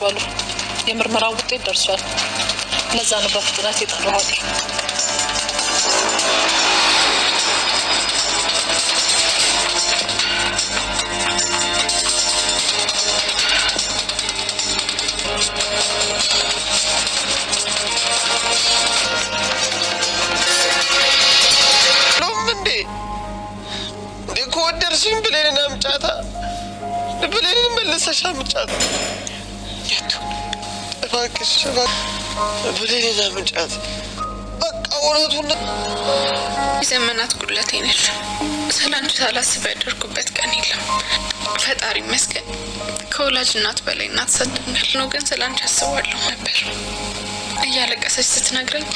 ነግሬያቸዋለሁ። የምርመራው ውጤት ደርሷል። ለዛ ነው በፍጥነት የጠራኋቸው። ከወደድሽኝ ብሌንን አምጫታ፣ ብሌንን መልሰሽ አምጫት። እባክሽ ብሌንን አምጫት። በቃ እውነቱን የዘመናት ጉድለቴ ነች። ስላንቺ ሳላስብ ያደርኩበት ቀን የለም። ፈጣሪ ይመስገን ከወላጅ እናት በላይ እናት ሰጥቶኛል። ነው ግን ስላንቺ አስባለሁ ነበር እያለቀሰች ስትነግረኝ።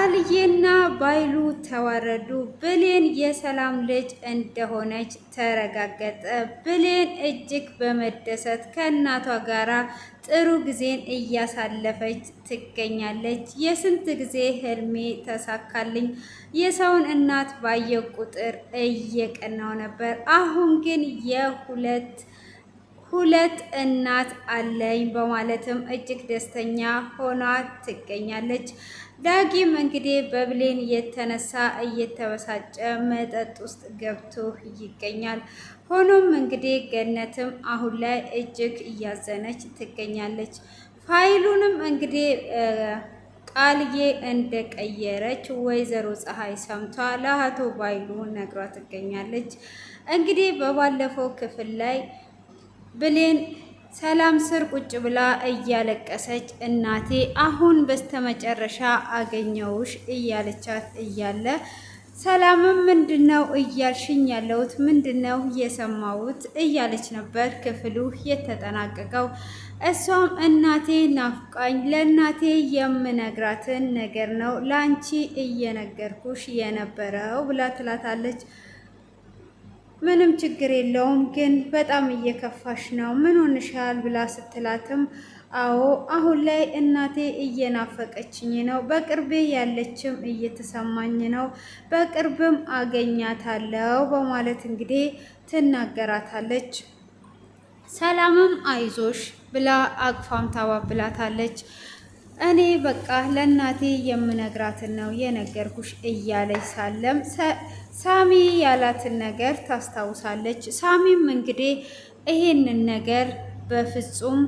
ቃልዬና ባይሉ ተዋረዱ። ብሌን የሰላም ልጅ እንደሆነች ተረጋገጠ። ብሌን እጅግ በመደሰት ከእናቷ ጋራ ጥሩ ጊዜን እያሳለፈች ትገኛለች። የስንት ጊዜ ህልሜ ተሳካልኝ፣ የሰውን እናት ባየው ቁጥር እየቀናው ነበር። አሁን ግን ሁለት እናት አለኝ በማለትም እጅግ ደስተኛ ሆና ትገኛለች። ዳጊም እንግዲህ በብሌን የተነሳ እየተበሳጨ መጠጥ ውስጥ ገብቶ ይገኛል። ሆኖም እንግዲህ ገነትም አሁን ላይ እጅግ እያዘነች ትገኛለች። ፋይሉንም እንግዲህ ቃልዬ እንደቀየረች ወይዘሮ ፀሐይ ሰምቷ ለአቶ ባይሉ ነግሯ ትገኛለች። እንግዲህ በባለፈው ክፍል ላይ ብሌን ሰላም ስር ቁጭ ብላ እያለቀሰች እናቴ አሁን በስተመጨረሻ አገኘውሽ እያለቻት እያለ ሰላምም ምንድነው እያልሽኝ ያለሁት ምንድነው የሰማሁት እያለች ነበር ክፍሉ የተጠናቀቀው። እሷም እናቴ ናፍቃኝ ለእናቴ የምነግራትን ነገር ነው ላንቺ እየነገርኩሽ የነበረው ብላ ትላታለች። ምንም ችግር የለውም ግን በጣም እየከፋሽ ነው፣ ምን ሆንሻል ብላ ስትላትም አዎ አሁን ላይ እናቴ እየናፈቀችኝ ነው፣ በቅርቤ ያለችም እየተሰማኝ ነው፣ በቅርብም አገኛታለሁ በማለት እንግዲህ ትናገራታለች። ሰላምም አይዞሽ ብላ አቅፋም ታባብላታለች። እኔ በቃ ለእናቴ የምነግራትን ነው የነገርኩሽ እያለች ሳለም ሳሚ ያላትን ነገር ታስታውሳለች። ሳሚም እንግዲህ ይሄንን ነገር በፍጹም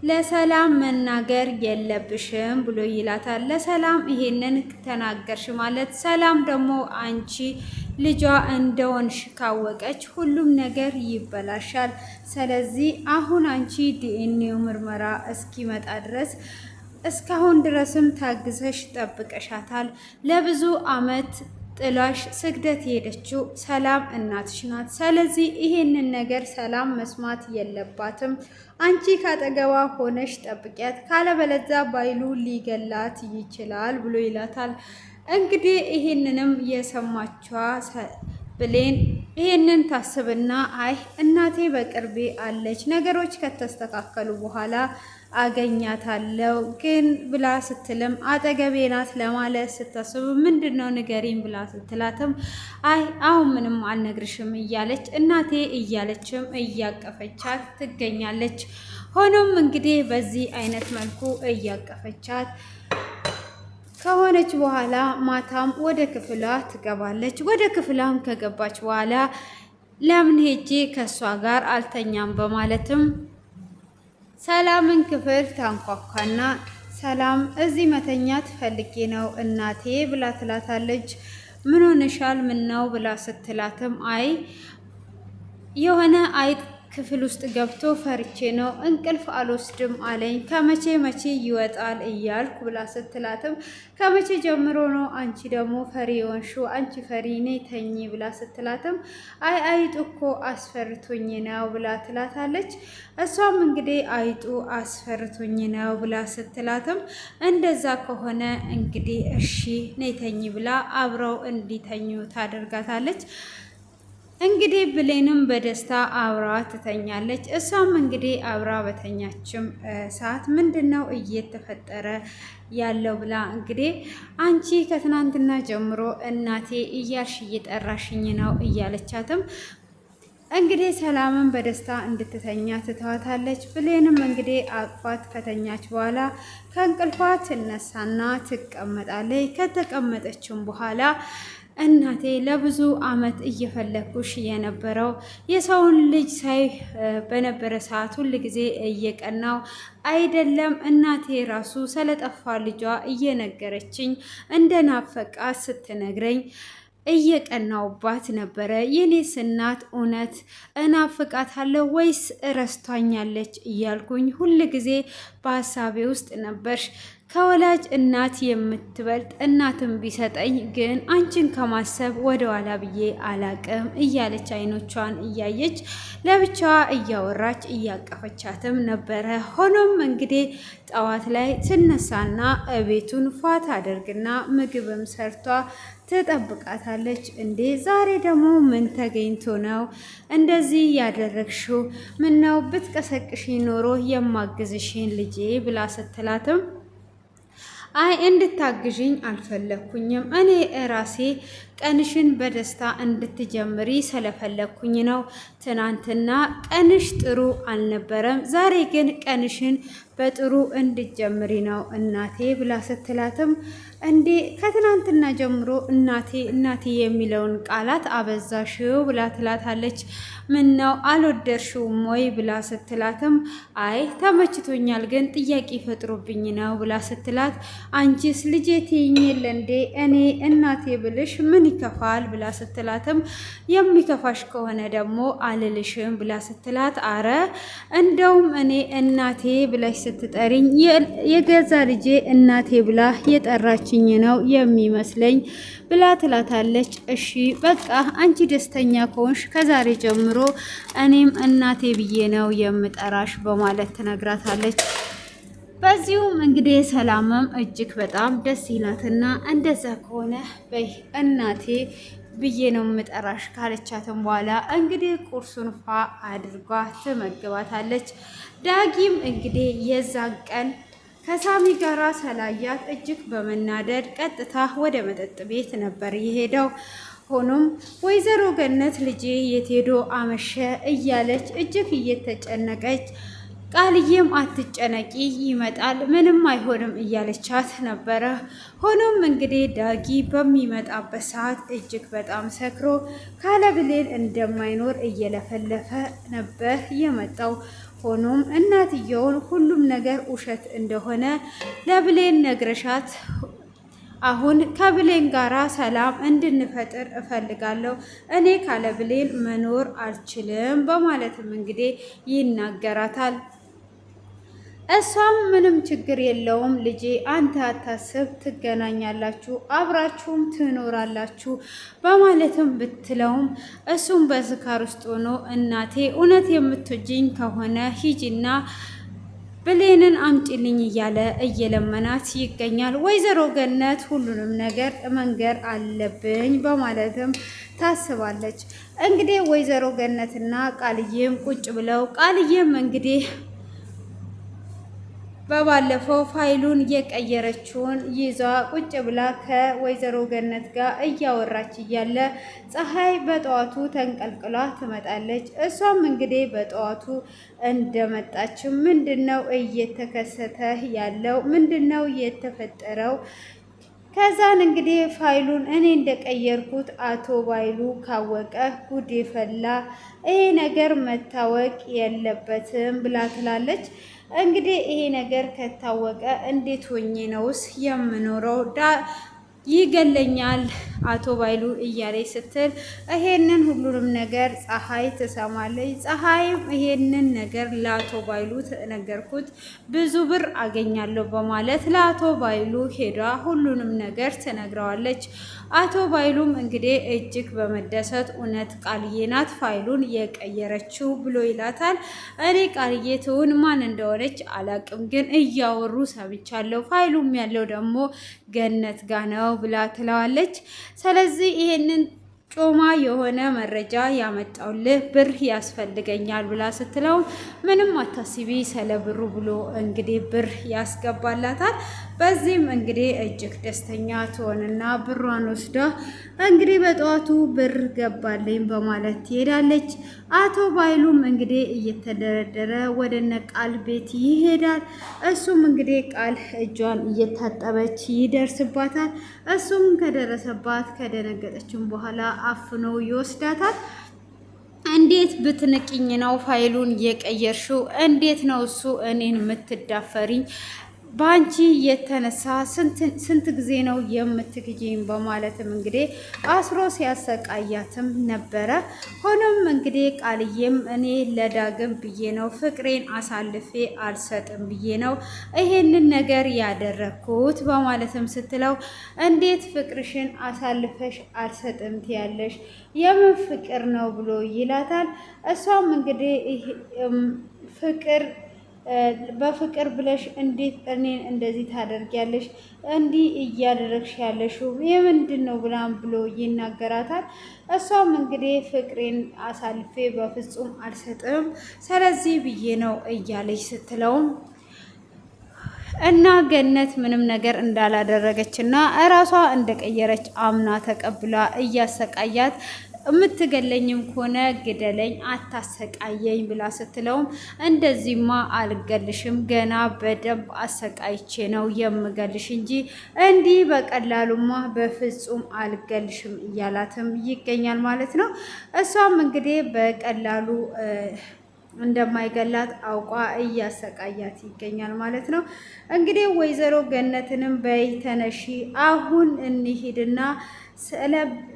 ለሰላም መናገር የለብሽም ብሎ ይላታል። ለሰላም ይሄንን ተናገርሽ ማለት ሰላም ደግሞ አንቺ ልጇ እንደሆንሽ ካወቀች ሁሉም ነገር ይበላሻል። ስለዚህ አሁን አንቺ ዲኤንኤው ምርመራ እስኪመጣ ድረስ እስካሁን ድረስም ታግዘሽ ጠብቀሻታል። ለብዙ አመት ጥላሽ ስግደት የሄደችው ሰላም እናትሽ ናት። ስለዚህ ይሄንን ነገር ሰላም መስማት የለባትም። አንቺ ካጠገቧ ሆነሽ ጠብቂያት፣ ካለበለዛ ባይሉ ሊገላት ይችላል ብሎ ይላታል። እንግዲህ ይሄንንም የሰማችዋ ብሌን ይሄንን ታስብና አይ እናቴ በቅርቤ አለች፣ ነገሮች ከተስተካከሉ በኋላ አገኛታለሁ ግን ብላ ስትልም አጠገቤ ናት ለማለት ስታስብ ምንድነው ንገሪኝ ብላ ስትላትም አይ አሁን ምንም አልነግርሽም እያለች እናቴ እያለችም እያቀፈቻት ትገኛለች። ሆኖም እንግዲህ በዚህ አይነት መልኩ እያቀፈቻት ከሆነች በኋላ ማታም ወደ ክፍሏ ትገባለች። ወደ ክፍሏም ከገባች በኋላ ለምን ሄጄ ከእሷ ጋር አልተኛም በማለትም ሰላምን ክፍል ታንኳኳና ሰላም እዚህ መተኛት ፈልጌ ነው እናቴ ብላ ትላታለች። ምን ሆነሻል? ምን ነው ብላ ስትላትም አይ የሆነ አይጥ ክፍል ውስጥ ገብቶ ፈርቼ ነው እንቅልፍ አልወስድም አለኝ፣ ከመቼ መቼ ይወጣል እያልኩ ብላ ስትላትም ከመቼ ጀምሮ ነው አንቺ ደግሞ ፈሪ የሆንሽው? አንቺ ፈሪ ነይ ተኚ ብላ ስትላትም አይ አይጡ እኮ አስፈርቶኝ ነው ብላ ትላታለች። እሷም እንግዲህ አይጡ አስፈርቶኝ ነው ብላ ስትላትም እንደዛ ከሆነ እንግዲህ እሺ ነይ ተኚ ብላ አብረው እንዲተኙ ታደርጋታለች። እንግዲህ ብሌንም በደስታ አብራ ትተኛለች። እሷም እንግዲህ አብራ በተኛችም ሰዓት ምንድነው እየተፈጠረ ያለው ብላ እንግዲህ አንቺ ከትናንትና ጀምሮ እናቴ እያልሽ እየጠራሽኝ ነው እያለቻትም እንግዲህ ሰላምን በደስታ እንድትተኛ ትተዋታለች። ብሌንም እንግዲህ አቅፋት ከተኛች በኋላ ከእንቅልፏ ትነሳና ትቀመጣለች። ከተቀመጠችም በኋላ እናቴ ለብዙ አመት እየፈለኩሽ የነበረው የሰውን ልጅ ሳይ በነበረ ሰዓት ሁል ጊዜ እየቀናው አይደለም እናቴ ራሱ ስለጠፋ ልጇ እየነገረችኝ እንደናፈቃት ስትነግረኝ እየቀናውባት ነበረ። የኔስ እናት እውነት እናፍቃታለሁ ወይስ እረስቷኛለች እያልኩኝ ሁል ጊዜ በሀሳቤ ውስጥ ነበርሽ። ከወላጅ እናት የምትበልጥ እናትን ቢሰጠኝ ግን አንቺን ከማሰብ ወደ ኋላ ብዬ አላቅም እያለች አይኖቿን እያየች ለብቻዋ እያወራች እያቀፈቻትም ነበረ። ሆኖም እንግዲህ ጠዋት ላይ ትነሳና ቤቱን ፏት አደርግና ምግብም ሰርቷ ትጠብቃታለች። እንዴ ዛሬ ደግሞ ምን ተገኝቶ ነው እንደዚህ ያደረግሽው? ምነው ብትቀሰቅሽ ኖሮ የማግዝሽን ልጄ ብላ ስትላትም አይ እንድታግዥኝ አልፈለኩኝም። እኔ ራሴ ቀንሽን በደስታ እንድትጀምሪ ስለፈለኩኝ ነው። ትናንትና ቀንሽ ጥሩ አልነበረም፣ ዛሬ ግን ቀንሽን በጥሩ እንድትጀምሪ ነው እናቴ ብላ ስትላትም እንዴ ከትናንትና ጀምሮ እናቴ እናቴ የሚለውን ቃላት አበዛሽው ብላ ትላታለች። ምን ነው አልወደድሽውም ወይ ብላ ስትላትም አይ ተመችቶኛል፣ ግን ጥያቄ ፈጥሮብኝ ነው ብላ ስትላት አንቺስ ልጄ ትይኝ የለ እንዴ እኔ እናቴ ብልሽ ምን ይከፋል ብላ ስትላትም የሚከፋሽ ከሆነ ደግሞ አልልሽም ብላ ስትላት አረ እንደውም እኔ እናቴ ብለሽ ስትጠሪኝ የገዛ ልጄ እናቴ ብላ የጠራችኝ ነው የሚመስለኝ ብላ ትላታለች። እሺ በቃ አንቺ ደስተኛ ከሆንሽ ከዛሬ ጀምሮ እኔም እናቴ ብዬ ነው የምጠራሽ በማለት ትነግራታለች። በዚሁም እንግዲህ ሰላምም እጅግ በጣም ደስ ይላትና እንደዛ ከሆነ በይ እናቴ ብዬ ነው የምጠራሽ ካለቻትም በኋላ እንግዲህ ቁርሱን ፋ አድርጓ ትመግባታለች። ዳጊም እንግዲህ የዛን ቀን ከሳሚ ጋራ ሰላያት እጅግ በመናደድ ቀጥታ ወደ መጠጥ ቤት ነበር የሄደው። ሆኖም ወይዘሮ ገነት ልጄ የት ሄዶ አመሸ እያለች እጅግ እየተጨነቀች ቃልዬም አትጨነቂ ይመጣል ምንም አይሆንም እያለቻት ነበረ። ሆኖም እንግዲህ ዳጊ በሚመጣበት ሰዓት እጅግ በጣም ሰክሮ ካለ ብሌን እንደማይኖር እየለፈለፈ ነበር የመጣው። ሆኖም እናትየውን ሁሉም ነገር ውሸት እንደሆነ ለብሌን ነግረሻት አሁን ከብሌን ጋራ ሰላም እንድንፈጥር እፈልጋለሁ፣ እኔ ካለ ብሌን መኖር አልችልም በማለትም እንግዲህ ይናገራታል። እሷም ምንም ችግር የለውም ልጄ አንተ አታስብ፣ ትገናኛላችሁ፣ አብራችሁም ትኖራላችሁ በማለትም ብትለውም እሱም በስካር ውስጥ ሆኖ እናቴ እውነት የምትወጂኝ ከሆነ ሂጂና ብሌንን አምጪልኝ እያለ እየለመናት ይገኛል። ወይዘሮ ገነት ሁሉንም ነገር መንገር አለብኝ በማለትም ታስባለች። እንግዲህ ወይዘሮ ገነትና ቃልዬም ቁጭ ብለው ቃልዬም እንግዲህ በባለፈው ፋይሉን የቀየረችውን ይዛ ቁጭ ብላ ከወይዘሮ ገነት ጋር እያወራች እያለ ፀሐይ በጠዋቱ ተንቀልቅላ ትመጣለች። እሷም እንግዲህ በጠዋቱ እንደመጣች ምንድነው እየተከሰተ ያለው? ምንድነው የተፈጠረው? ከዛን እንግዲህ ፋይሉን እኔ እንደቀየርኩት አቶ ባይሉ ካወቀ ጉድ ፈላ፣ ይሄ ነገር መታወቅ የለበትም ብላ ትላለች። እንግዲህ ይሄ ነገር ከታወቀ እንዴት ሆኜ ነውስ የምኖረው? ይገለኛል አቶ ባይሉ እያለች ስትል ይሄንን ሁሉንም ነገር ፀሐይ ትሰማለች። ፀሐይም ይሄንን ነገር ለአቶ ባይሉ ነገርኩት ብዙ ብር አገኛለሁ በማለት ለአቶ ባይሉ ሄዳ ሁሉንም ነገር ትነግረዋለች። አቶ ባይሉም እንግዲህ እጅግ በመደሰት እውነት ቃልዬ ናት ፋይሉን የቀየረችው ብሎ ይላታል። እኔ ቃልዬ ትሁን ማን እንደሆነች አላቅም፣ ግን እያወሩ ሰምቻለሁ። ፋይሉም ያለው ደግሞ ገነት ጋ ነው ብላ ትለዋለች። ስለዚህ ይሄንን ጮማ የሆነ መረጃ ያመጣውልህ ብር ያስፈልገኛል ብላ ስትለው ምንም አታስቢ ስለ ብሩ ብሎ እንግዲህ ብር ያስገባላታል። በዚህም እንግዲህ እጅግ ደስተኛ ትሆንና ብሯን ወስዳ እንግዲህ በጠዋቱ ብር ገባልኝ በማለት ትሄዳለች። አቶ ባይሉም እንግዲህ እየተደረደረ ወደ እነ ቃል ቤት ይሄዳል። እሱም እንግዲህ ቃል እጇን እየታጠበች ይደርስባታል። እሱም ከደረሰባት ከደነገጠችም በኋላ አፍኖ ይወስዳታል። እንዴት ብትንቅኝ ነው ፋይሉን የቀየርሽው? እንዴት ነው እሱ እኔን የምትዳፈሪኝ? በአንቺ የተነሳ ስንት ጊዜ ነው የምትግጂኝ? በማለትም እንግዲህ አስሮ ሲያሰቃያትም ነበረ። ሆኖም እንግዲህ ቃልዬም እኔ ለዳግም ብዬ ነው ፍቅሬን አሳልፌ አልሰጥም ብዬ ነው ይሄንን ነገር ያደረግኩት በማለትም ስትለው እንዴት ፍቅርሽን አሳልፈሽ አልሰጥም ትያለሽ? የምን ፍቅር ነው ብሎ ይላታል። እሷም እንግዲህ ፍቅር በፍቅር ብለሽ እንዴት እኔን እንደዚህ ታደርጊያለሽ? እንዲህ እያደረግሽ ያለሽው የምንድን ነው ብላም ብሎ ይናገራታል። እሷም እንግዲህ ፍቅሬን አሳልፌ በፍጹም አልሰጥም ስለዚህ ብዬ ነው እያለች ስትለውም እና ገነት ምንም ነገር እንዳላደረገች እና እራሷ እንደቀየረች አምና ተቀብላ እያሰቃያት የምትገለኝም ከሆነ ግደለኝ አታሰቃየኝ ብላ ስትለውም እንደዚህማ አልገልሽም፣ ገና በደንብ አሰቃይቼ ነው የምገልሽ እንጂ እንዲህ በቀላሉማ በፍጹም አልገልሽም እያላትም ይገኛል ማለት ነው። እሷም እንግዲህ በቀላሉ እንደማይገላት አውቋ እያሰቃያት ይገኛል ማለት ነው። እንግዲህ ወይዘሮ ገነትንም በይ ተነሺ፣ አሁን እንሂድና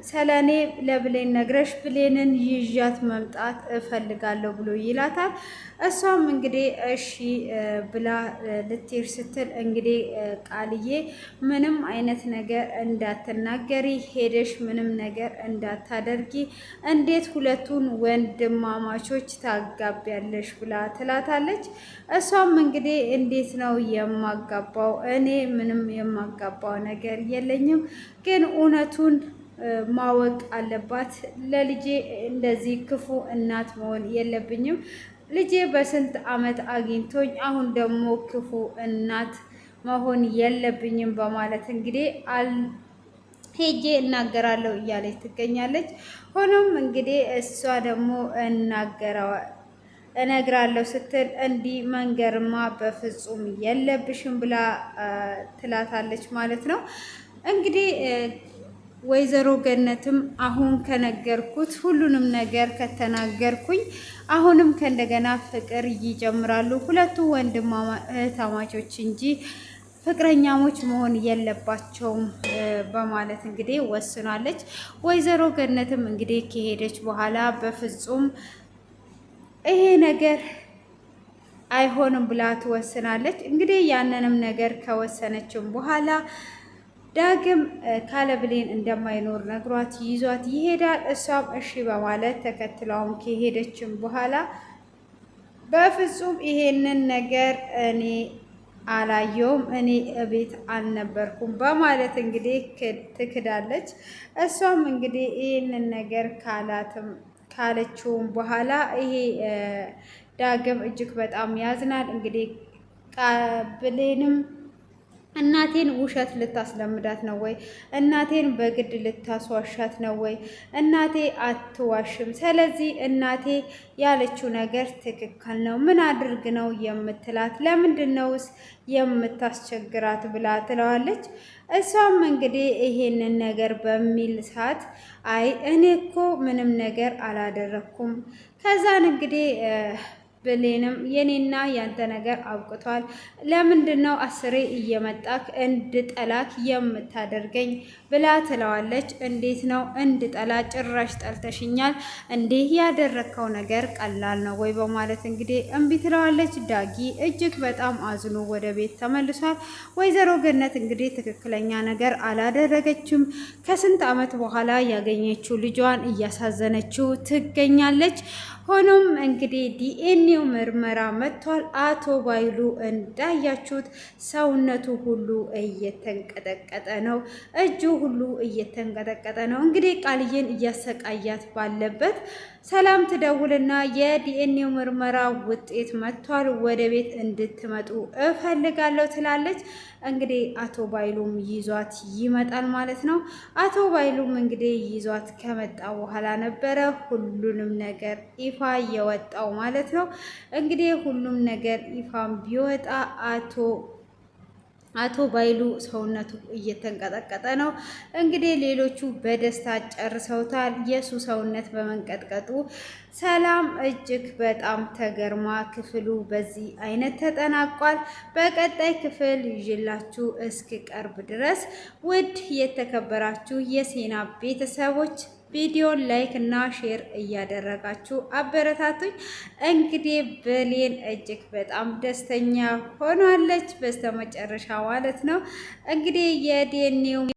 ስለኔ ለብሌን ነግረሽ ብሌንን ይዣት መምጣት እፈልጋለሁ ብሎ ይላታል። እሷም እንግዲህ እሺ ብላ ልትሄድ ስትል እንግዲህ ቃልዬ ምንም አይነት ነገር እንዳትናገሪ፣ ሄደሽ ምንም ነገር እንዳታደርጊ፣ እንዴት ሁለቱን ወንድማማቾች ታጋቢያለሽ ብላ ትላታለች። እሷም እንግዲህ እንዴት ነው የማጋባው? እኔ ምንም የማጋባው ነገር የለኝም፣ ግን እውነቱን ማወቅ አለባት። ለልጄ እንደዚህ ክፉ እናት መሆን የለብኝም። ልጄ በስንት ዓመት አግኝቶኝ አሁን ደግሞ ክፉ እናት መሆን የለብኝም በማለት እንግዲህ ሄጄ እናገራለሁ እያለች ትገኛለች። ሆኖም እንግዲህ እሷ ደግሞ እነግራለሁ ስትል እንዲህ መንገርማ በፍጹም የለብሽም ብላ ትላታለች ማለት ነው። እንግዲህ ወይዘሮ ገነትም አሁን ከነገርኩት ሁሉንም ነገር ከተናገርኩኝ አሁንም ከእንደገና ፍቅር ይጀምራሉ ሁለቱ እህትማማቾች እንጂ ፍቅረኛሞች መሆን የለባቸውም በማለት እንግዲህ ወስናለች። ወይዘሮ ገነትም እንግዲህ ከሄደች በኋላ በፍጹም ይሄ ነገር አይሆንም ብላ ትወስናለች። እንግዲህ ያንንም ነገር ከወሰነችም በኋላ ዳግም ካለ ብሌን እንደማይኖር ነግሯት ይዟት ይሄዳል። እሷም እሺ በማለት ተከትለውም ከሄደችም በኋላ በፍጹም ይሄንን ነገር እኔ አላየውም፣ እኔ እቤት አልነበርኩም በማለት እንግዲህ ትክዳለች። እሷም እንግዲህ ይሄንን ነገር ካለችውም በኋላ ይሄ ዳግም እጅግ በጣም ያዝናል። እንግዲህ ብሌንም እናቴን ውሸት ልታስለምዳት ነው ወይ? እናቴን በግድ ልታስዋሻት ነው ወይ? እናቴ አትዋሽም። ስለዚህ እናቴ ያለችው ነገር ትክክል ነው። ምን አድርግ ነው የምትላት? ለምንድን ነውስ የምታስቸግራት? ብላ ትለዋለች። እሷም እንግዲህ ይሄንን ነገር በሚል ሰዓት አይ እኔ እኮ ምንም ነገር አላደረኩም። ከዛን እንግዲህ ብሌንም የኔና ያንተ ነገር አብቅቷል። ለምንድን ነው አስሬ እየመጣክ እንድጠላክ የምታደርገኝ? ብላ ትለዋለች። እንዴት ነው እንድጠላ? ጭራሽ ጠልተሽኛል እንዴ? ያደረግከው ነገር ቀላል ነው ወይ? በማለት እንግዲህ እምቢ ትለዋለች። ዳጊ እጅግ በጣም አዝኖ ወደ ቤት ተመልሷል። ወይዘሮ ገነት እንግዲህ ትክክለኛ ነገር አላደረገችም። ከስንት ዓመት በኋላ ያገኘችው ልጇን እያሳዘነችው ትገኛለች። ሆኖም እንግዲህ ዲኤንኤው ምርመራ መጥቷል። አቶ ባይሉ እንዳያችሁት ሰውነቱ ሁሉ እየተንቀጠቀጠ ነው፣ እጁ ሁሉ እየተንቀጠቀጠ ነው። እንግዲህ ቃልዬን እያሰቃያት ባለበት ሰላም ትደውልና የዲኤንኤው ምርመራ ውጤት መጥቷል፣ ወደ ቤት እንድትመጡ እፈልጋለሁ ትላለች። እንግዲህ አቶ ባይሉም ይዟት ይመጣል ማለት ነው። አቶ ባይሉም እንግዲህ ይዟት ከመጣ በኋላ ነበረ ሁሉንም ነገር ይፋ የወጣው ማለት ነው። እንግዲህ ሁሉም ነገር ይፋም ቢወጣ አቶ ባይሉ ሰውነቱ እየተንቀጠቀጠ ነው። እንግዲህ ሌሎቹ በደስታ ጨርሰውታል። የሱ ሰውነት በመንቀጥቀጡ ሰላም እጅግ በጣም ተገርማ ክፍሉ በዚህ አይነት ተጠናቋል። በቀጣይ ክፍል ይዤላችሁ እስክቀርብ ድረስ ውድ የተከበራችሁ የሴና ቤተሰቦች ቪዲዮን ላይክ እና ሼር እያደረጋችሁ አበረታቱኝ። እንግዲህ ብሌን እጅግ በጣም ደስተኛ ሆናለች በስተመጨረሻ ማለት ነው። እንግዲህ የዲኤንኤው